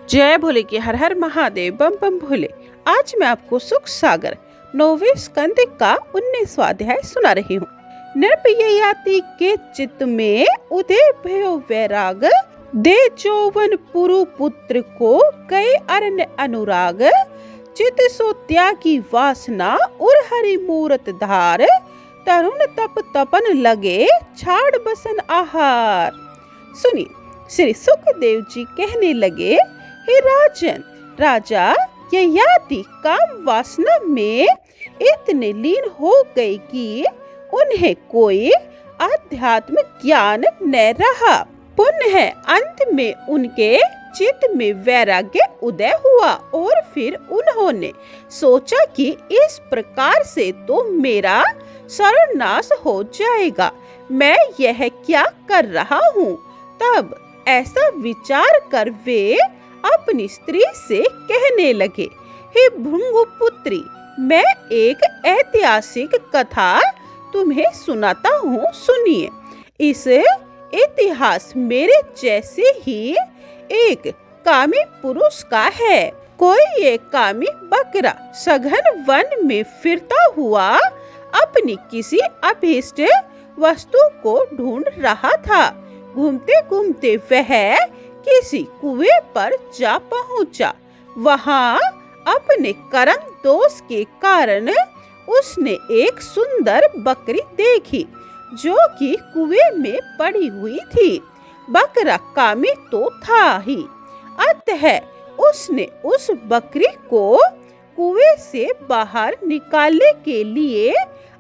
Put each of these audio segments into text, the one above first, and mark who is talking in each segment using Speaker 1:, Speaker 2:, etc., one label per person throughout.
Speaker 1: जय भोले की हर हर महादेव बम बम भोले। आज मैं आपको सुख सागर 9वें स्कंद का 19वां अध्याय सुना रही हूँ। नृपययाति के चित्त में उदय भयो वैराग, दे चौवन पुरु पुत्र को कई अरण्य अनुराग। चित सो त्यागी वासना उर हरि मूरत धार, तरुण तप तपन लगे छाड़ बसन आहार। सुनिए, श्री सुखदेव जी कहने लगे, हे राजन, राजा ययाति काम वासना में इतने लीन हो गए कि उन्हें कोई आध्यात्म ज्ञान न रहा। पुनः अंत में उनके चित्त में वैराग्य उदय हुआ और फिर उन्होंने सोचा कि इस प्रकार से तो मेरा सर्वनाश हो जाएगा, मैं यह क्या कर रहा हूँ। तब ऐसा विचार कर वे अपनी स्त्री से कहने लगे, हे भृगुपुत्री, मैं एक ऐतिहासिक कथा तुम्हें सुनाता हूँ, सुनिए। इस इतिहास मेरे जैसे ही एक कामी पुरुष का है। कोई एक कामी बकरा सघन वन में फिरता हुआ अपनी किसी अभीष्ट वस्तु को ढूंढ रहा था। घूमते घूमते वह किसी कुएं पर जा पहुंचा। वहां अपने कर्म दोष के कारण उसने एक सुंदर बकरी देखी जो कि कुएं में पड़ी हुई थी। बकरा कामी तो था ही, अतः उसने उस बकरी को कुएं से बाहर निकालने के लिए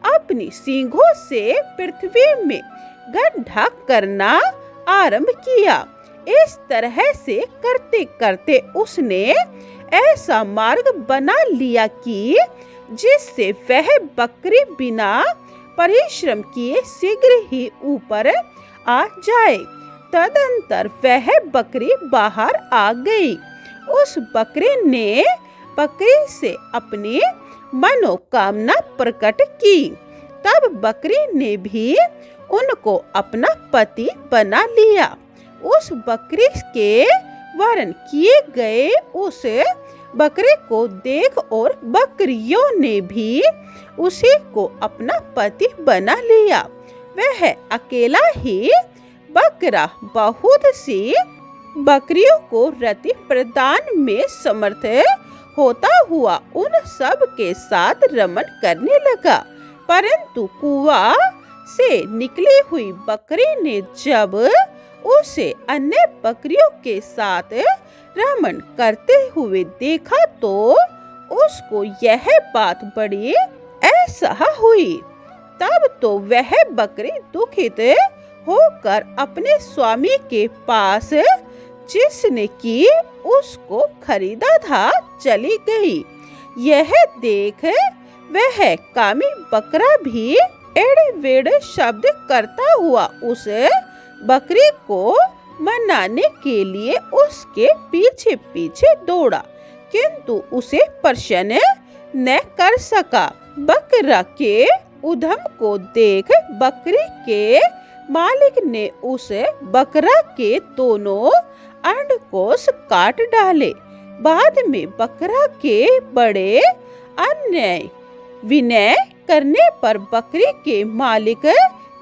Speaker 1: अपनी सींगों से पृथ्वी में गड्ढा करना आरंभ किया। इस तरह से करते करते उसने ऐसा मार्ग बना लिया कि जिससे वह बकरी बिना परिश्रम किए शीघ्र ही ऊपर आ जाए। तदंतर वह बकरी बाहर आ गई। उस बकरी से अपनी मनोकामना प्रकट की। तब बकरी ने भी उनको अपना पति बना लिया। उस बकरी के वरण किए गए उस बकरे को देख और बकरियों ने भी उसी को अपना पति बना लिया। वह अकेला ही बकरा बहुत सी बकरियों को रति प्रदान में समर्थ होता हुआ उन सब के साथ रमन करने लगा। परंतु कुआं से निकली हुई बकरी ने जब उसे अन्य बकरियों के साथ रमन करते हुए देखा तो उसको यह बात बड़ी असह्य हुई। तब तो वह बकरी दुखित होकर अपने स्वामी के पास, जिसने कि उसको खरीदा था, चली गई। यह देख वह कामी बकरा भी एड़े-वेड़े शब्द करता हुआ उस बकरी को मनाने के लिए उसके पीछे पीछे दौड़ा, किंतु उसे प्रसन्न न कर सका। बकरा के उद्यम को देख बकरी के मालिक ने उस बकरा के दोनों अंडकोश काट डाले। बाद में बकरा के बड़े अन्याय विनय करने पर बकरी के मालिक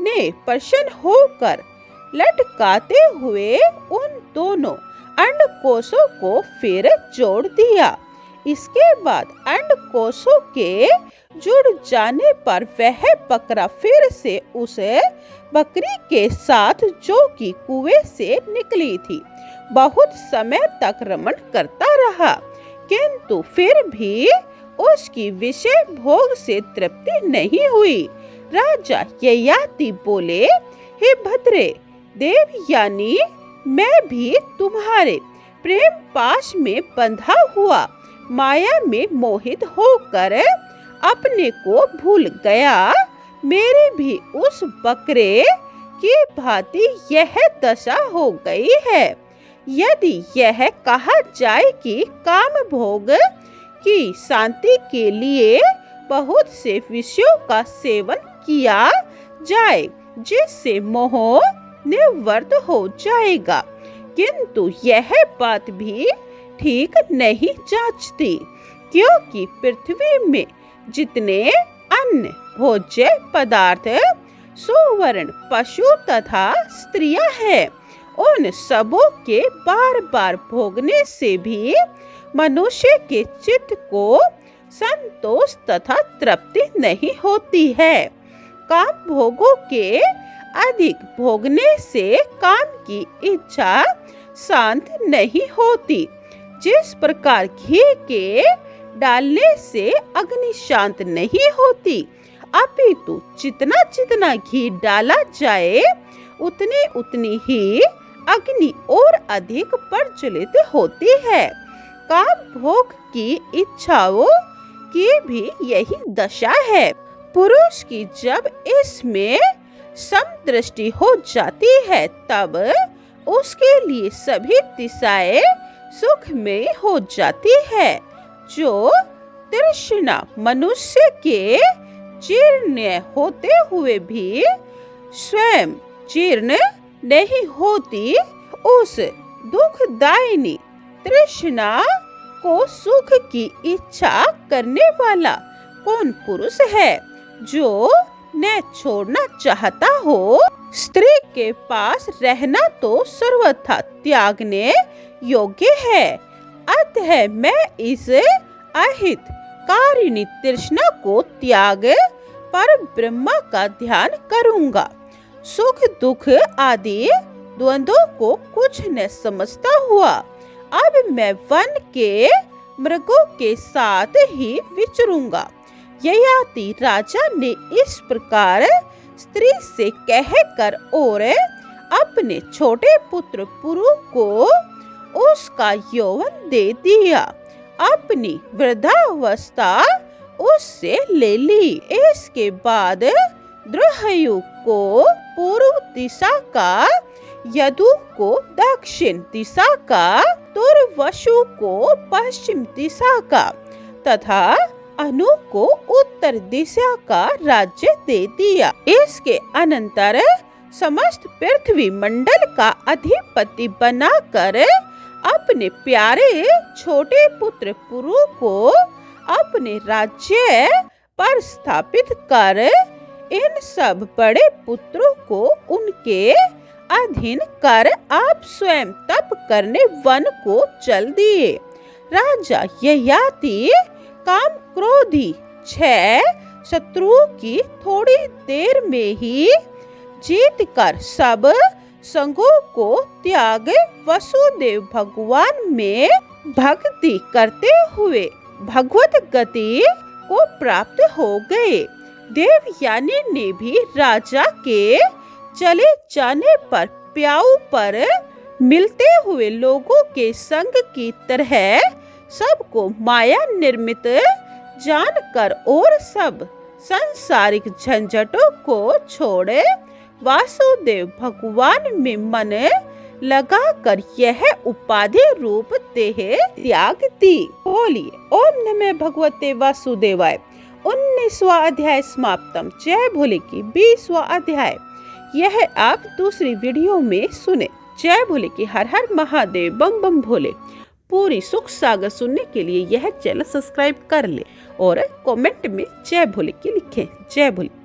Speaker 1: ने प्रसन्न होकर लटकाते हुए उन दोनों अंडकोशों को फिर जोड़ दिया। इसके बाद अंडकोशों के जुड़ जाने पर वह बकरा फिर से उस बकरी के साथ, जो कि कुएं से निकली थी, बहुत समय तक रमन करता रहा, किंतु फिर भी उसकी विषय भोग से तृप्ति नहीं हुई। राजा ययाति बोले, हे भद्रे देव, यानी मैं भी तुम्हारे प्रेम पाश में बंधा हुआ माया में मोहित होकर अपने को भूल गया। मेरी भी उस बकरे की भांति यह दशा हो गई है। यदि यह कहा जाए कि काम भोग की शांति के लिए बहुत से विषयों का सेवन किया जाए, जिससे मोह निवृत्त हो जाएगा, किंतु यह बात भी ठीक नहीं जांचती, क्योंकि पृथ्वी में जितने अन्य भोज्य पदार्थ सुवर्ण पशु तथा स्त्रियां हैं, उन सबों के बार बार भोगने से भी मनुष्य के चित्त को संतोष तथा तृप्ति नहीं होती है। काम भोगों के अधिक भोगने से काम की इच्छा शांत नहीं होती। जिस प्रकार घी के डालने से अग्नि शांत नहीं होती, अपितु जितना जितना घी डाला जाए उतनी उतनी ही अग्नि और अधिक प्रज्वलित होती है। काम भोग की इच्छाओं की भी यही दशा है। पुरुष की जब इसमें समदृष्टि हो जाती है, तब उसके लिए सभी दिशाएं सुखमय हो जाती है। जो तृष्णा मनुष्य के जीर्ण होते हुए भी स्वयं जीर्ण नहीं होती, उस दुखदायिनी तृष्णा को सुख की इच्छा करने वाला कौन पुरुष है जो न छोड़ना चाहता हो। स्त्री के पास रहना तो सर्वथा त्यागने योग्य है। अतः मैं इस अहित कारिणी तृष्णा को त्याग पर ब्रह्मा का ध्यान करूंगा। सुख दुख आदि द्वंद्वों को कुछ न समझता हुआ अब मैं वन के मृगों के साथ ही विचरूंगा। ययाति राजा ने इस प्रकार स्त्री से कहकर और अपने छोटे पुत्र पुरु को उसका यौवन दे दिया। अपनी वृद्धावस्था उससे ले ली। इसके बाद द्रुहयु को पूर्व दिशा का, यदु को दक्षिण दिशा का, तुर्वसु को पश्चिम दिशा का तथा अनु को उत्तर दिशा का राज्य दे दिया। इसके अनंतर समस्त पृथ्वी मंडल का अधिपति बनाकर अपने प्यारे छोटे पुत्र पुरु को अपने राज्य पर स्थापित कर इन सब बड़े पुत्रों को उनके अधीन कर आप स्वयं तप करने वन को चल दिए। राजा ययाति काम क्रोधी 6 शत्रुओं की थोड़ी देर में ही जीत कर सब संगों को त्याग वसुदेव भगवान में भक्ति करते हुए भगवत गति को प्राप्त हो गए। देवयानी ने भी राजा के चले जाने पर प्याऊ पर मिलते हुए लोगों के संग की तरह सबको माया निर्मित जानकर और सब सांसारिक झंझटों को छोड़े वासुदेव भगवान में मन लगाकर यह उपाधि रूप देह त्याग दी। बोलिए ओम नमः भगवते वासुदेवाय। 19वां अध्याय समाप्तम। जय भोले की 20वां अध्याय यह आप दूसरी वीडियो में सुने। जय भोले की हर हर महादेव बम बम भोले। पूरी सुख सागर सुनने के लिए यह चैनल सब्सक्राइब कर ले और कमेंट में जय भोले की लिखें। जय भोले।